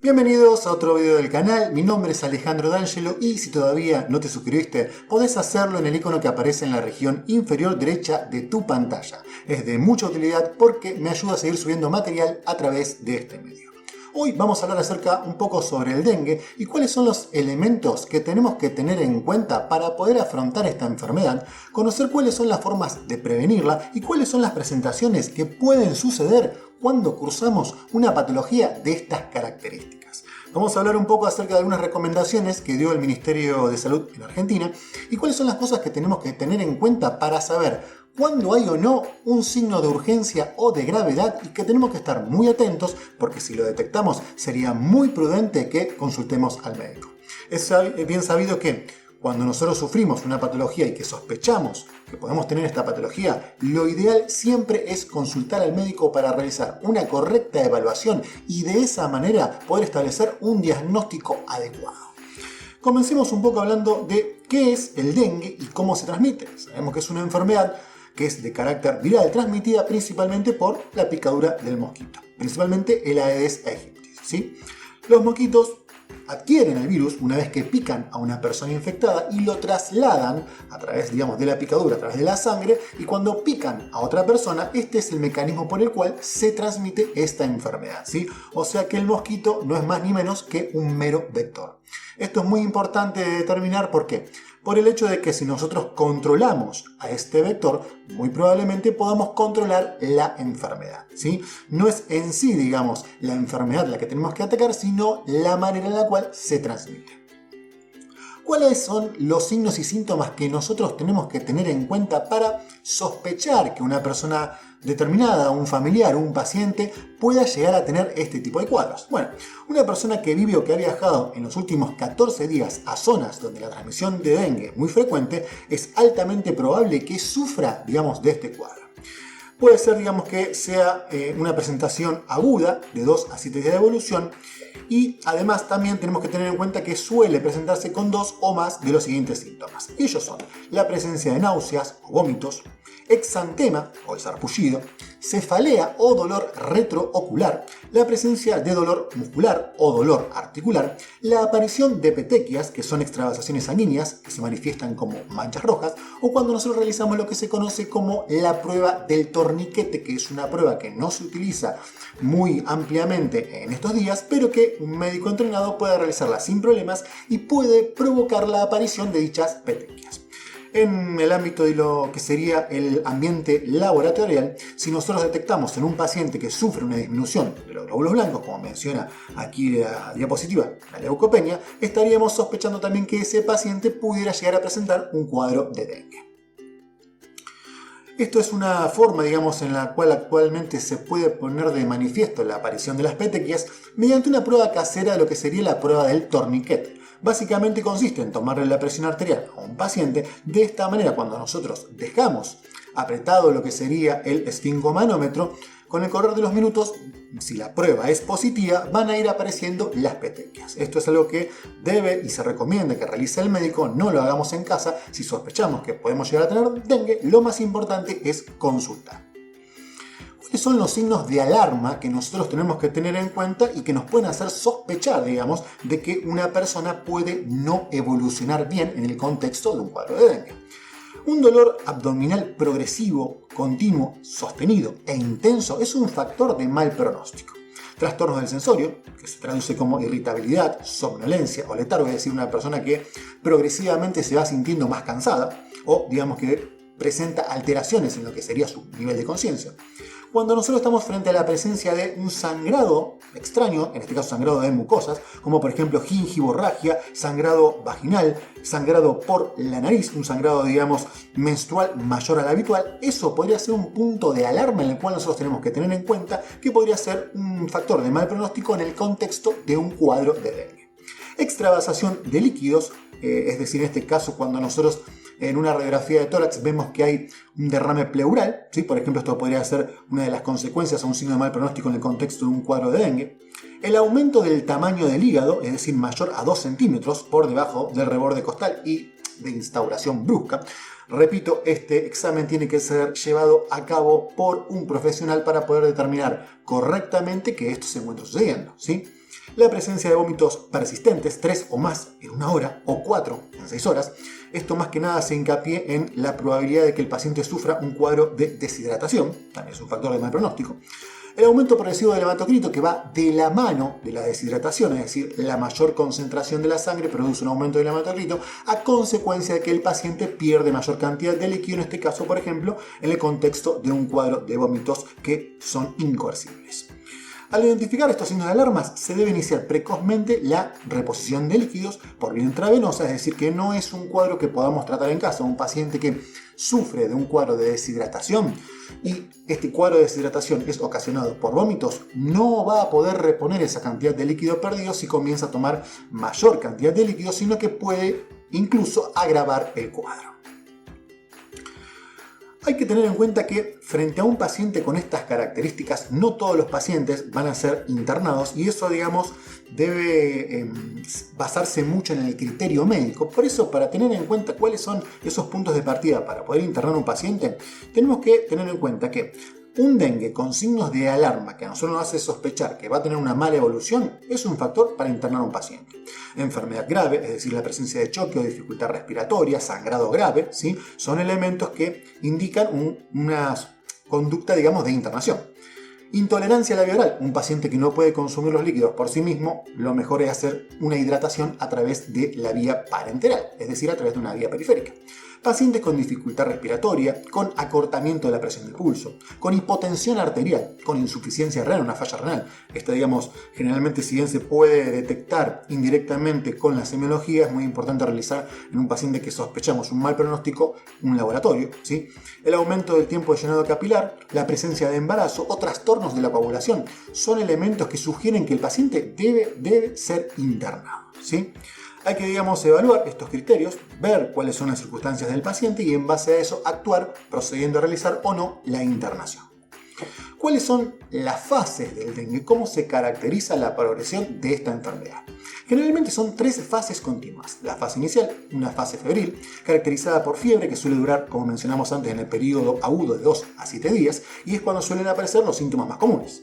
Bienvenidos a otro video del canal, mi nombre es Alejandro D'Angelo y si todavía no te suscribiste, podés hacerlo en el icono que aparece en la región inferior derecha de tu pantalla. Es de mucha utilidad porque me ayuda a seguir subiendo material a través de este medio. Hoy vamos a hablar acerca un poco sobre el dengue y cuáles son los elementos que tenemos que tener en cuenta para poder afrontar esta enfermedad, conocer cuáles son las formas de prevenirla y cuáles son las presentaciones que pueden suceder cuando cursamos una patología de estas características. Vamos a hablar un poco acerca de algunas recomendaciones que dio el Ministerio de Salud en Argentina y cuáles son las cosas que tenemos que tener en cuenta para saber cuándo hay o no un signo de urgencia o de gravedad y que tenemos que estar muy atentos porque si lo detectamos sería muy prudente que consultemos al médico. Es bien sabido que cuando nosotros sufrimos una patología y que sospechamos que podemos tener esta patología, lo ideal siempre es consultar al médico para realizar una correcta evaluación y de esa manera poder establecer un diagnóstico adecuado. Comencemos un poco hablando de qué es el dengue y cómo se transmite. Sabemos que es una enfermedad que es de carácter viral, transmitida principalmente por la picadura del mosquito, principalmente el Aedes aegypti, ¿sí? Los mosquitos adquieren el virus una vez que pican a una persona infectada y lo trasladan a través, de la picadura, a través de la sangre, y cuando pican a otra persona, este es el mecanismo por el cual se transmite esta enfermedad, ¿sí? O sea que el mosquito no es más ni menos que un mero vector. Esto es muy importante de determinar, ¿por qué? Por el hecho de que si nosotros controlamos a este vector, muy probablemente podamos controlar la enfermedad, ¿sí? No es en sí, la enfermedad la que tenemos que atacar, sino la manera en la cual se transmite. ¿Cuáles son los signos y síntomas que nosotros tenemos que tener en cuenta para sospechar que una persona determinada, un familiar o un paciente pueda llegar a tener este tipo de cuadros? Bueno, una persona que vive o que ha viajado en los últimos 14 días a zonas donde la transmisión de dengue es muy frecuente, es altamente probable que sufra, de este cuadro. Puede ser, que sea una presentación aguda de 2 a 7 días de evolución y además también tenemos que tener en cuenta que suele presentarse con 2 o más de los siguientes síntomas. Y ellos son la presencia de náuseas o vómitos, exantema o sarpullido, cefalea o dolor retroocular, la presencia de dolor muscular o dolor articular, la aparición de petequias, que son extravasaciones sanguíneas que se manifiestan como manchas rojas, o cuando nosotros realizamos lo que se conoce como la prueba del torniquete, que es una prueba que no se utiliza muy ampliamente en estos días, pero que un médico entrenado puede realizarla sin problemas y puede provocar la aparición de dichas petequias. En el ámbito de lo que sería el ambiente laboratorial, si nosotros detectamos en un paciente que sufre una disminución de los glóbulos blancos, como menciona aquí la diapositiva, la leucopenia, estaríamos sospechando también que ese paciente pudiera llegar a presentar un cuadro de dengue. Esto es una forma, en la cual actualmente se puede poner de manifiesto la aparición de las petequias mediante una prueba casera de lo que sería la prueba del torniquete. Básicamente consiste en tomarle la presión arterial a un paciente. De esta manera, cuando nosotros dejamos apretado lo que sería el esfingomanómetro, con el correr de los minutos, si la prueba es positiva, van a ir apareciendo las petequias. Esto es algo que debe y se recomienda que realice el médico, no lo hagamos en casa. Si sospechamos que podemos llegar a tener dengue, lo más importante es consultar. ¿Cuáles son los signos de alarma que nosotros tenemos que tener en cuenta y que nos pueden hacer sospechar, de que una persona puede no evolucionar bien en el contexto de un cuadro de dengue? Un dolor abdominal progresivo, continuo, sostenido e intenso es un factor de mal pronóstico. Trastornos del sensorio, que se traduce como irritabilidad, somnolencia o letargo, es decir, una persona que progresivamente se va sintiendo más cansada o que presenta alteraciones en lo que sería su nivel de conciencia. Cuando nosotros estamos frente a la presencia de un sangrado extraño, en este caso sangrado de mucosas, como por ejemplo gingivorragia, sangrado vaginal, sangrado por la nariz, un sangrado, menstrual mayor al habitual, eso podría ser un punto de alarma en el cual nosotros tenemos que tener en cuenta que podría ser un factor de mal pronóstico en el contexto de un cuadro de dengue. Extravasación de líquidos, es decir, en este caso cuando nosotros en una radiografía de tórax vemos que hay un derrame pleural, ¿sí? Por ejemplo, esto podría ser una de las consecuencias a un signo de mal pronóstico en el contexto de un cuadro de dengue. El aumento del tamaño del hígado, es decir, mayor a 2 centímetros por debajo del reborde costal y de instauración brusca. Repito, este examen tiene que ser llevado a cabo por un profesional para poder determinar correctamente que esto se encuentra sucediendo, ¿sí? La presencia de vómitos persistentes, 3 o más en 1 hora o 4 en 6 horas. Esto más que nada se hincapié en la probabilidad de que el paciente sufra un cuadro de deshidratación, también es un factor de mal pronóstico. El aumento progresivo del hematocrito, que va de la mano de la deshidratación, es decir, la mayor concentración de la sangre produce un aumento del hematocrito a consecuencia de que el paciente pierde mayor cantidad de líquido, en este caso, por ejemplo, en el contexto de un cuadro de vómitos que son incoercibles. Al identificar estos signos de alarma, se debe iniciar precozmente la reposición de líquidos por vía intravenosa, es decir, que no es un cuadro que podamos tratar en casa. Un paciente que sufre de un cuadro de deshidratación y este cuadro de deshidratación es ocasionado por vómitos, no va a poder reponer esa cantidad de líquido perdido si comienza a tomar mayor cantidad de líquido, sino que puede incluso agravar el cuadro. Hay que tener en cuenta que frente a un paciente con estas características, no todos los pacientes van a ser internados y eso, digamos, debe basarse mucho en el criterio médico. Por eso, para tener en cuenta cuáles son esos puntos de partida para poder internar a un paciente, tenemos que tener en cuenta que un dengue con signos de alarma que a nosotros nos hace sospechar que va a tener una mala evolución es un factor para internar a un paciente. Enfermedad grave, es decir, la presencia de choque o dificultad respiratoria, sangrado grave, ¿sí? Son elementos que indican una conducta, digamos, de internación. Intolerancia a la vía oral, un paciente que no puede consumir los líquidos por sí mismo, lo mejor es hacer una hidratación a través de la vía parenteral, es decir, a través de una vía periférica. Pacientes con dificultad respiratoria, con acortamiento de la presión del pulso, con hipotensión arterial, con insuficiencia renal, una falla renal. Esta, digamos, generalmente si bien se puede detectar indirectamente con la semiología, es muy importante realizar en un paciente que sospechamos un mal pronóstico, un laboratorio, ¿sí? El aumento del tiempo de llenado capilar, la presencia de embarazo o trastornos de la coagulación son elementos que sugieren que el paciente debe ser internado, ¿sí? Hay que, digamos, evaluar estos criterios, ver cuáles son las circunstancias del paciente y en base a eso actuar procediendo a realizar o no la internación. ¿Cuáles son las fases del dengue? ¿Cómo se caracteriza la progresión de esta enfermedad? Generalmente son 3 fases continuas. La fase inicial, una fase febril, caracterizada por fiebre que suele durar, como mencionamos antes, en el periodo agudo de 2 a 7 días y es cuando suelen aparecer los síntomas más comunes.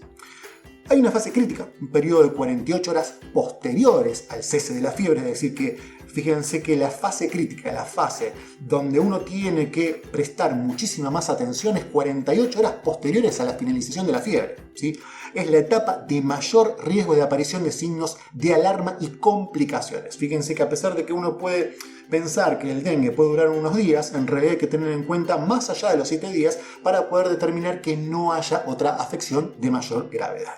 Hay una fase crítica, un periodo de 48 horas posteriores al cese de la fiebre, es decir que fíjense que la fase crítica, la fase donde uno tiene que prestar muchísima más atención es 48 horas posteriores a la finalización de la fiebre, ¿sí? Es la etapa de mayor riesgo de aparición de signos de alarma y complicaciones. Fíjense que a pesar de que uno puede pensar que el dengue puede durar unos días, en realidad hay que tener en cuenta más allá de los 7 días para poder determinar que no haya otra afección de mayor gravedad.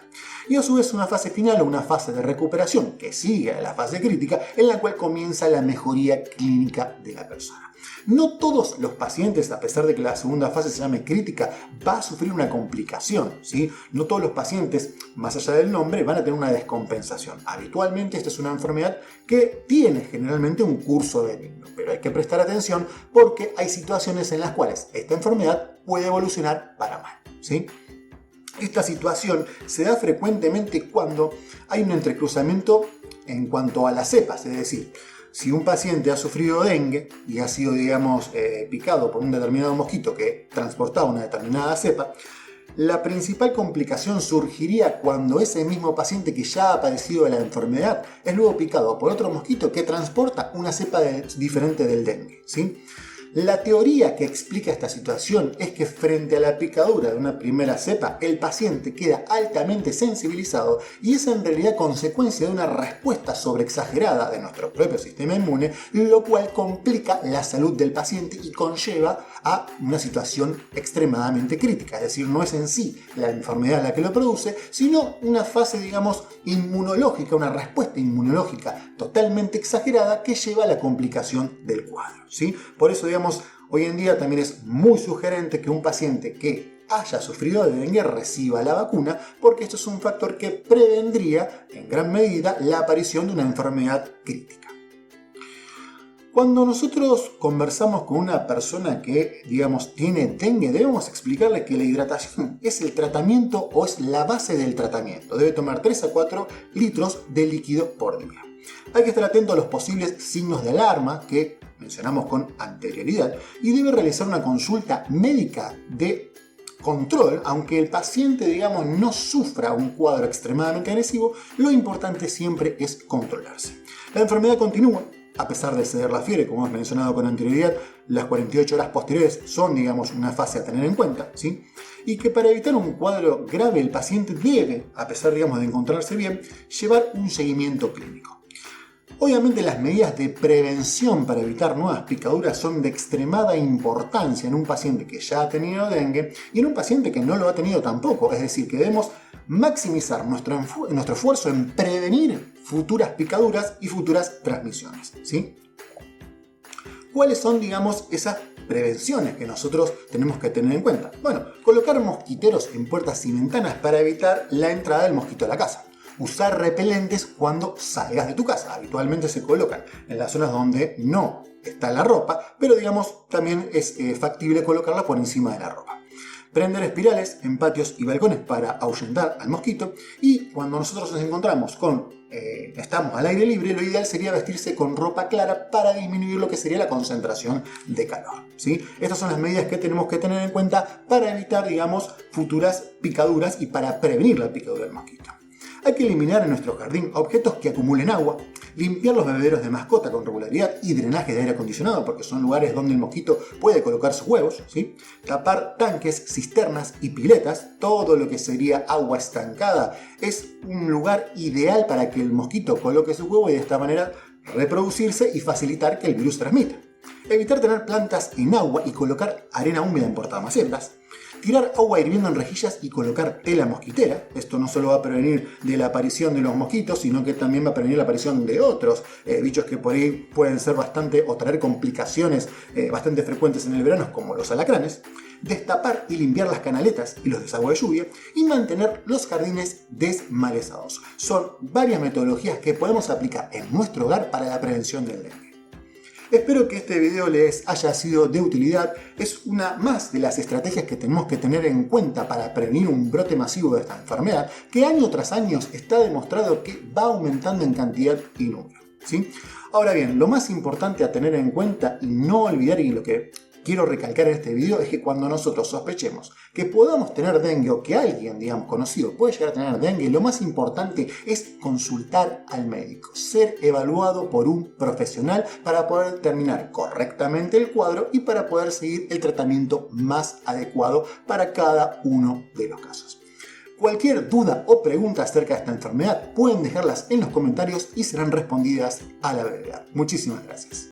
Y a su vez una fase final o una fase de recuperación que sigue a la fase crítica en la cual comienza la mejoría clínica de la persona. No todos los pacientes, a pesar de que la segunda fase se llame crítica, va a sufrir una complicación, ¿sí? No todos los pacientes, más allá del nombre, van a tener una descompensación. Habitualmente esta es una enfermedad que tiene generalmente un curso benigno, pero hay que prestar atención porque hay situaciones en las cuales esta enfermedad puede evolucionar para mal, ¿sí? Esta situación se da frecuentemente cuando hay un entrecruzamiento en cuanto a las cepas, es decir, si un paciente ha sufrido dengue y ha sido, digamos, picado por un determinado mosquito que transportaba una determinada cepa, la principal complicación surgiría cuando ese mismo paciente que ya ha padecido de la enfermedad es luego picado por otro mosquito que transporta una cepa diferente del dengue, ¿sí? La teoría que explica esta situación es que frente a la picadura de una primera cepa, el paciente queda altamente sensibilizado y es en realidad consecuencia de una respuesta sobreexagerada de nuestro propio sistema inmune, lo cual complica la salud del paciente y conlleva a una situación extremadamente crítica. Es decir, no es en sí la enfermedad la que lo produce, sino una fase, digamos, inmunológica, una respuesta inmunológica totalmente exagerada que lleva a la complicación del cuadro, ¿sí? Por eso, digamos, hoy en día también es muy sugerente que un paciente que haya sufrido de dengue reciba la vacuna, porque esto es un factor que prevendría en gran medida la aparición de una enfermedad crítica. Cuando nosotros conversamos con una persona que, digamos, tiene dengue, debemos explicarle que la hidratación es el tratamiento o es la base del tratamiento. Debe tomar 3 a 4 litros de líquido por día. Hay que estar atento a los posibles signos de alarma que mencionamos con anterioridad y debe realizar una consulta médica de control, aunque el paciente, digamos, no sufra un cuadro extremadamente agresivo, lo importante siempre es controlarse. La enfermedad continúa, a pesar de ceder la fiebre, como hemos mencionado con anterioridad, las 48 horas posteriores son, digamos, una fase a tener en cuenta, ¿sí? Y que para evitar un cuadro grave el paciente debe, a pesar, digamos, de encontrarse bien, llevar un seguimiento clínico. Obviamente las medidas de prevención para evitar nuevas picaduras son de extremada importancia en un paciente que ya ha tenido dengue y en un paciente que no lo ha tenido tampoco. Es decir, que debemos maximizar nuestro esfuerzo en prevenir futuras picaduras y futuras transmisiones, ¿sí? ¿Cuáles son, digamos, esas prevenciones que nosotros tenemos que tener en cuenta? Bueno, colocar mosquiteros en puertas y ventanas para evitar la entrada del mosquito a la casa. Usar repelentes cuando salgas de tu casa. Habitualmente se colocan en las zonas donde no está la ropa, pero digamos también es factible colocarla por encima de la ropa. Prender espirales en patios y balcones para ahuyentar al mosquito, y cuando nosotros nos encontramos estamos al aire libre, lo ideal sería vestirse con ropa clara para disminuir lo que sería la concentración de calor, ¿sí? Estas son las medidas que tenemos que tener en cuenta para evitar, digamos, futuras picaduras y para prevenir la picadura del mosquito. Hay que eliminar en nuestro jardín objetos que acumulen agua, limpiar los bebederos de mascota con regularidad y drenaje de aire acondicionado, porque son lugares donde el mosquito puede colocar sus huevos, ¿sí? Tapar tanques, cisternas y piletas, todo lo que sería agua estancada, es un lugar ideal para que el mosquito coloque su huevo y de esta manera reproducirse y facilitar que el virus transmita. Evitar tener plantas en agua y colocar arena húmeda en portamacetas. Tirar agua hirviendo en rejillas y colocar tela mosquitera. Esto no solo va a prevenir de la aparición de los mosquitos, sino que también va a prevenir la aparición de otros bichos que por ahí pueden ser o traer complicaciones bastante frecuentes en el verano, como los alacranes. Destapar y limpiar las canaletas y los desagües de lluvia. Y mantener los jardines desmalezados. Son varias metodologías que podemos aplicar en nuestro hogar para la prevención del dengue. Espero que este video les haya sido de utilidad. Es una más de las estrategias que tenemos que tener en cuenta para prevenir un brote masivo de esta enfermedad, que año tras año está demostrado que va aumentando en cantidad y número, ¿sí? Ahora bien, lo más importante a tener en cuenta y no olvidar, y lo que quiero recalcar en este video, es que cuando nosotros sospechemos que podamos tener dengue o que alguien, digamos, conocido puede llegar a tener dengue, lo más importante es consultar al médico, ser evaluado por un profesional para poder determinar correctamente el cuadro y para poder seguir el tratamiento más adecuado para cada uno de los casos. Cualquier duda o pregunta acerca de esta enfermedad pueden dejarlas en los comentarios y serán respondidas a la brevedad. Muchísimas gracias.